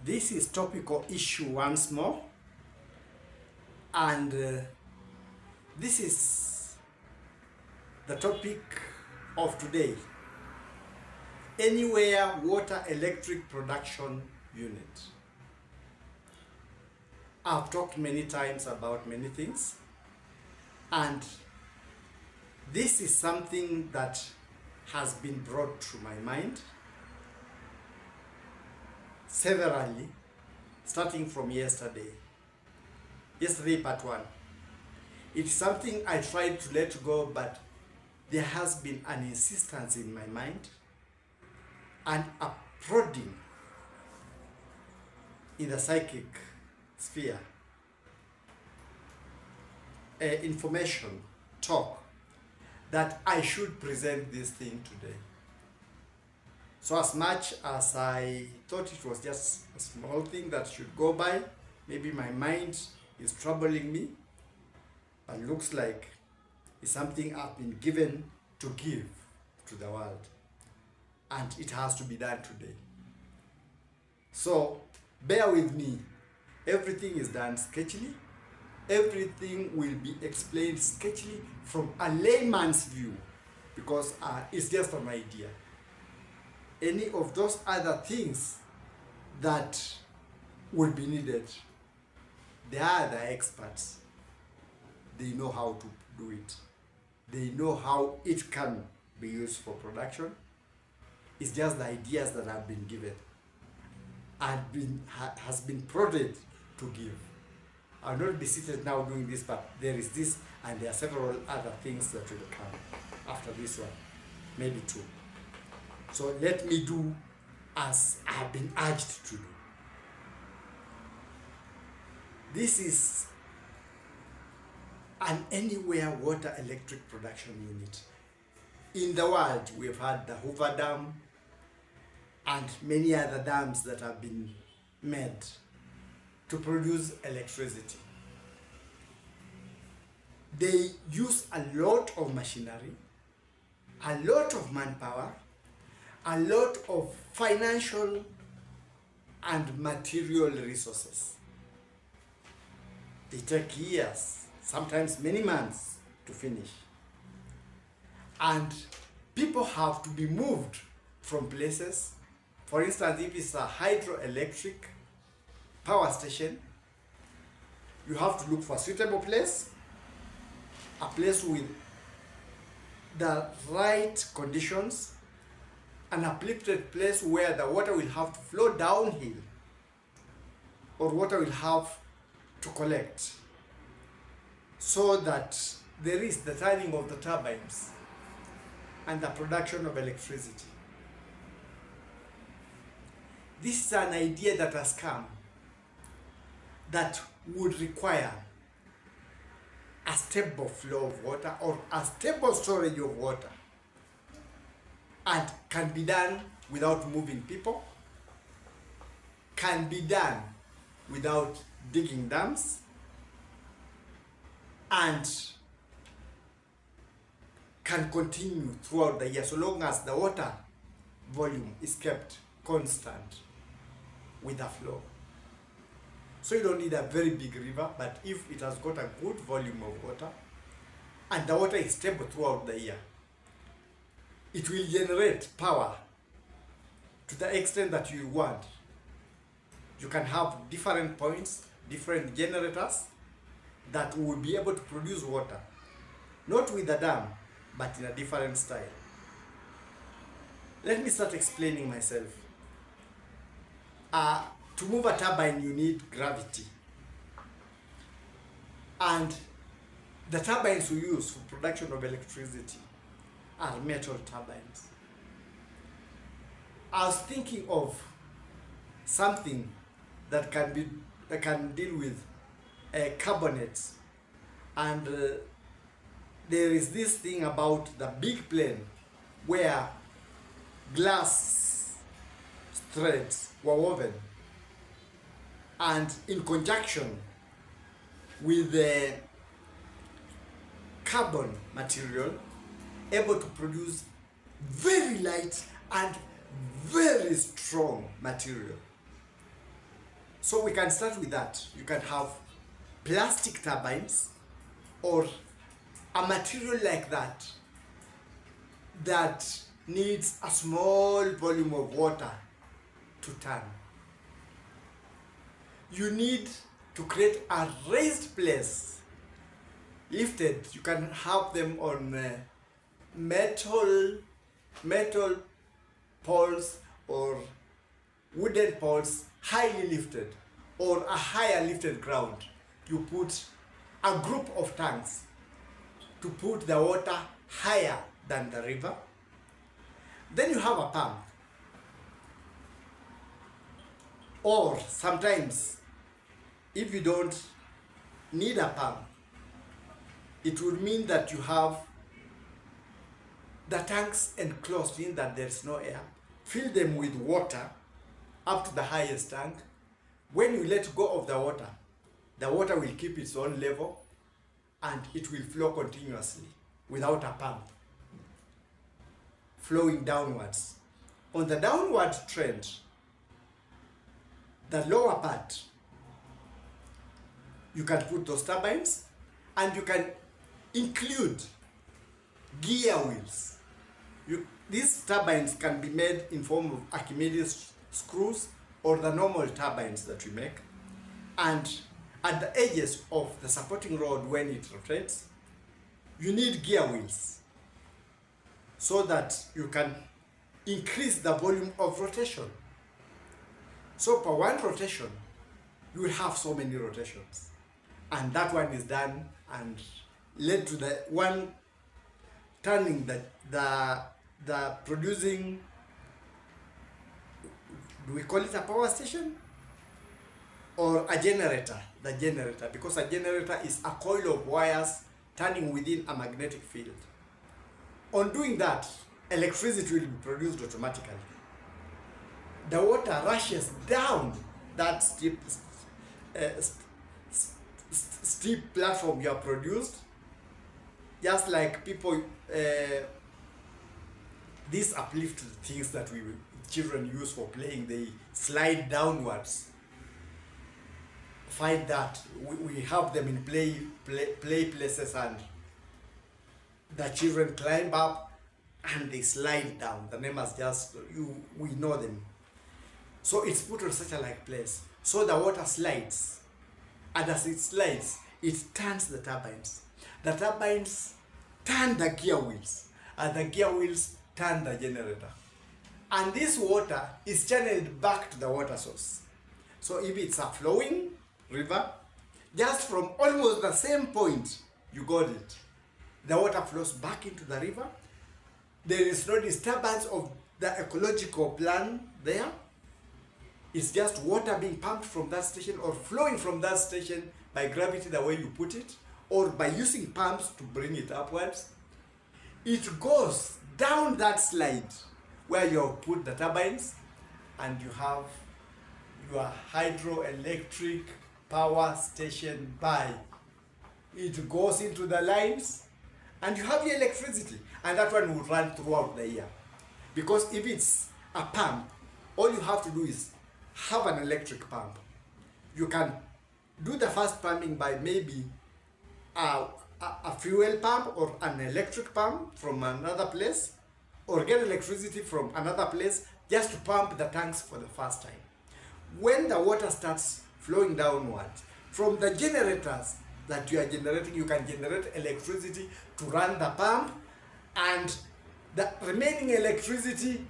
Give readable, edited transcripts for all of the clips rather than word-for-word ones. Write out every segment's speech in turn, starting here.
This is topical issue once more, and this is the topic of today. Anywhere water electric production unit. I've talked many times about many things, and this is something that has been brought to my mind severally, starting from yesterday part 1. It's something I tried to let go, but there has been an insistence in my mind and a prodding in the psychic sphere, information talk, that I should present this thing today. So as much as I thought it was just a small thing that should go by, maybe my mind is troubling me, but looks like it's something I've been given to give to the world, and it has to be done today. So bear with me. Everything is done sketchily. Everything will be explained sketchily from a layman's view, because it's just an idea. Any of those other things that will be needed, they are the experts. They know how to do it. They know how it can be used for production. It's just the ideas that have been given and has been prodded to give. I'll not be seated now doing this, but there is this, and there are several other things that will come after this one, maybe 2. So let me do as I have been urged to do. This is an anywhere water electric production unit. In the world, we've had the Hoover Dam and many other dams that have been made to produce electricity. They use a lot of machinery, a lot of manpower, a lot of financial and material resources. They take years, sometimes many months to finish. And people have to be moved from places. For instance, if it's a hydroelectric power station, you have to look for a suitable place, a place with the right conditions, an uplifted place where the water will have to flow downhill, or water will have to collect, so that there is the turning of the turbines and the production of electricity. This is an idea that has come that would require a stable flow of water or a stable storage of water, and can be done without moving people, can be done without digging dams, and can continue throughout the year so long as the water volume is kept constant with the flow. So you don't need a very big river, but if it has got a good volume of water and the water is stable throughout the year, it will generate power to the extent that you want. You can have different points, different generators that will be able to produce water, not with a dam, but in a different style. Let me start explaining myself. To move a turbine, you need gravity. And the turbines we use for production of electricity are metal turbines. I was thinking of something that can deal with carbonates, and there is this thing about the big plane where glass threads were woven, and in conjunction with the carbon material, able to produce very light and very strong material. So we can start with that. You can have plastic turbines or a material like that that needs a small volume of water to turn. You need to create a raised place, lifted. You can have them on metal poles or wooden poles, highly lifted, or a higher lifted ground. You put a group of tanks to put the water higher than the river. Then you have a pump. Or sometimes, if you don't need a pump, it would mean that you have the tanks enclosed in that there's no air. Fill them with water up to the highest tank. When you let go of the water will keep its own level and it will flow continuously without a pump, flowing downwards. On the downward trend, the lower part, you can put those turbines and you can include gear wheels. These turbines can be made in form of Archimedes screws or the normal turbines that we make. And at the edges of the supporting rod, when it rotates, you need gear wheels so that you can increase the volume of rotation. So per one rotation, you will have so many rotations. And that one is done and led to the one turning the producing, do we call it a power station? Or a generator, the generator, because a generator is a coil of wires turning within a magnetic field. On doing that, electricity will be produced automatically. The water rushes down that steep platform you have produced, just like people, these uplift things that children use for playing, they slide downwards. Find that we have them in play places, and the children climb up and they slide down. The name is just, we know them. So it's put on such a like place. So the water slides, and as it slides, it turns the turbines. The turbines turn the gear wheels, and the gear wheels turn the generator. And this water is channeled back to the water source. So if it's a flowing river, just from almost the same point you got it, the water flows back into the river. There is no disturbance of the ecological plan there. It's just water being pumped from that station or flowing from that station by gravity, the way you put it, or by using pumps to bring it upwards. It goes down that slide where you have put the turbines, and you have your hydroelectric power station by. It goes into the lines and you have your electricity, and that one will run throughout the year. Because if it's a pump, all you have to do is have an electric pump. You can do the first pumping by maybe a fuel pump or an electric pump from another place, or get electricity from another place just to pump the tanks for the first time. When the water starts flowing downwards, from the generators that you are generating, you can generate electricity to run the pump, and the remaining electricity,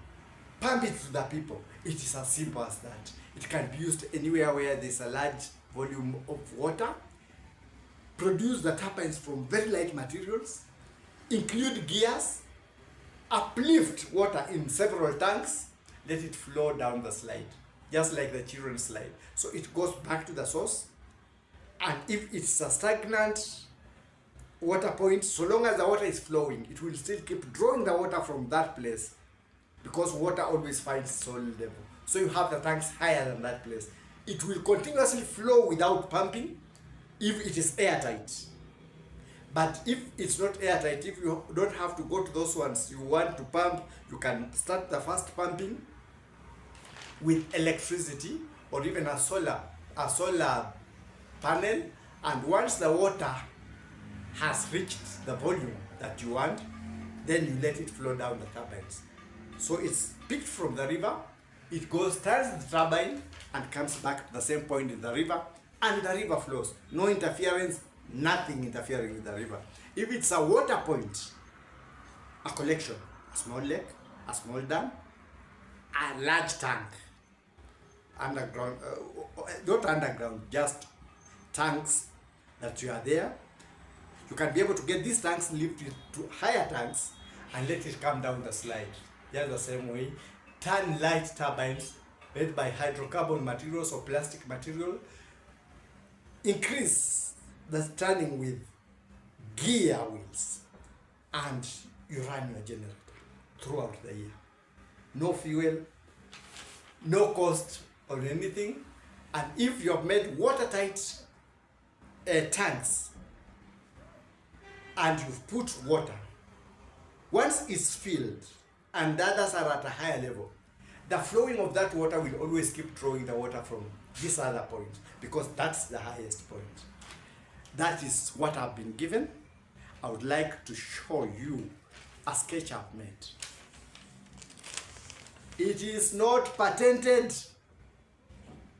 pump it to the people. It is as simple as that. It can be used anywhere where there's a large volume of water. Produce the turbines from very light materials, include gears, uplift water in several tanks, let it flow down the slide, just like the children's slide. So it goes back to the source, and if it's a stagnant water point, so long as the water is flowing, it will still keep drawing the water from that place, because water always finds soil level. So you have the tanks higher than that place. It will continuously flow without pumping if it is airtight. But if it's not airtight, if you don't have to go to those ones, you want to pump, you can start the first pumping with electricity or even a solar a solar panel, and once the water has reached the volume that you want, then you let it flow down the turbines. So it's picked from the river, it goes, turns the turbine, and comes back to the same point in the river, and the river flows. No interference, nothing interfering with the river. If it's a water point, a collection, a small lake, a small dam, a large tank, underground, not underground, just tanks that you are there, you can be able to get these tanks lifted to higher tanks and let it come down the slide. Just the same way, turn light turbines made by hydrocarbon materials or plastic material, increase the turning with gear wheels, and you run your generator throughout the year. No fuel, no cost or anything. And if you have made watertight tanks and you've put water, once it's filled and the others are at a higher level, the flowing of that water will always keep drawing the water from this other point, because that's the highest point. That is what I've been given. I would like to show you a sketch I've made. It is not patented.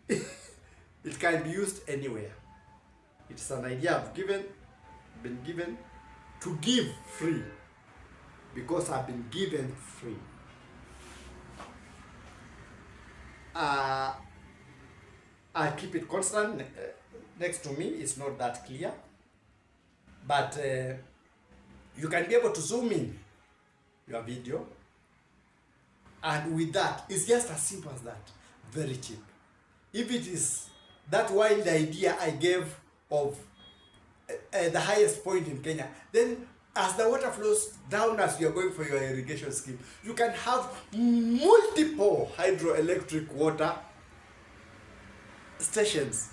It can be used anywhere. It's an idea I've been given to give free, because I've been given free. I keep it constant next to me. It's not that clear, but you can be able to zoom in your video, and with that, it's just as simple as that. Very cheap. If it is that wild idea I gave of the highest point in Kenya, then as the water flows down as you are going for your irrigation scheme, you can have multiple hydroelectric water stations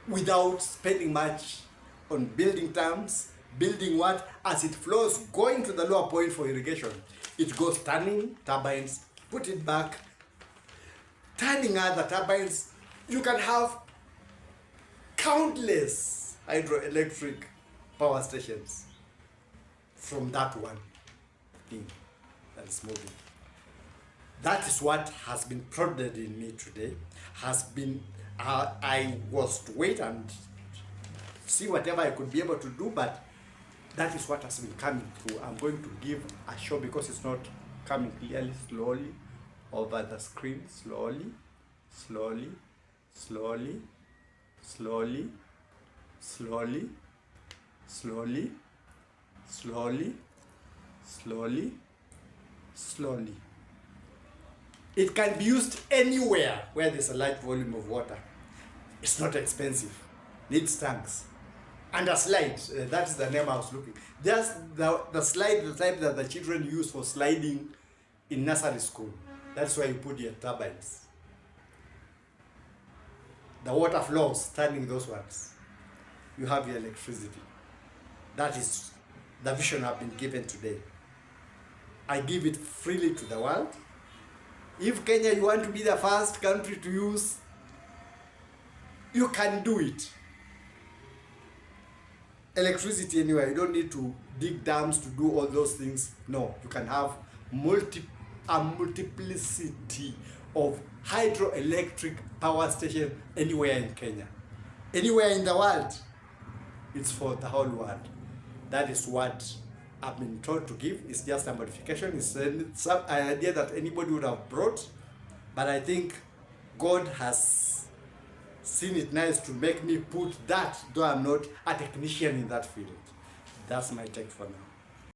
without spending much on building dams, building what, as it flows, going to the lower point for irrigation. It goes turning turbines, put it back, turning other turbines. You can have countless hydroelectric power stations from that one thing that is moving. That is what has been prodded in me today. I was to wait and see whatever I could be able to do, but that is what has been coming through. I'm going to give a show, because it's not coming clearly, slowly over the screen, slowly, slowly, slowly, slowly, slowly, slowly, slowly, slowly, slowly. It can be used anywhere where there's a large volume of water. It's not expensive. Needs tanks. And a slide, that is the name I was looking. Just the slide, the type that the children use for sliding in nursery school. That's where you put your turbines. The water flows, turning those ones. You have your electricity. That is the vision I've been given today. I give it freely to the world. If Kenya, you want to be the first country to use, you can do it. Electricity anywhere. You don't need to dig dams to do all those things. No, you can have a multiplicity of hydroelectric power station anywhere in Kenya. Anywhere in the world. It's for the whole world. That is what I've been told to give. It's just a modification. It's some idea that anybody would have brought, but I think God has seen it nice to make me put that, though I'm not a technician in that field. That's my take for now.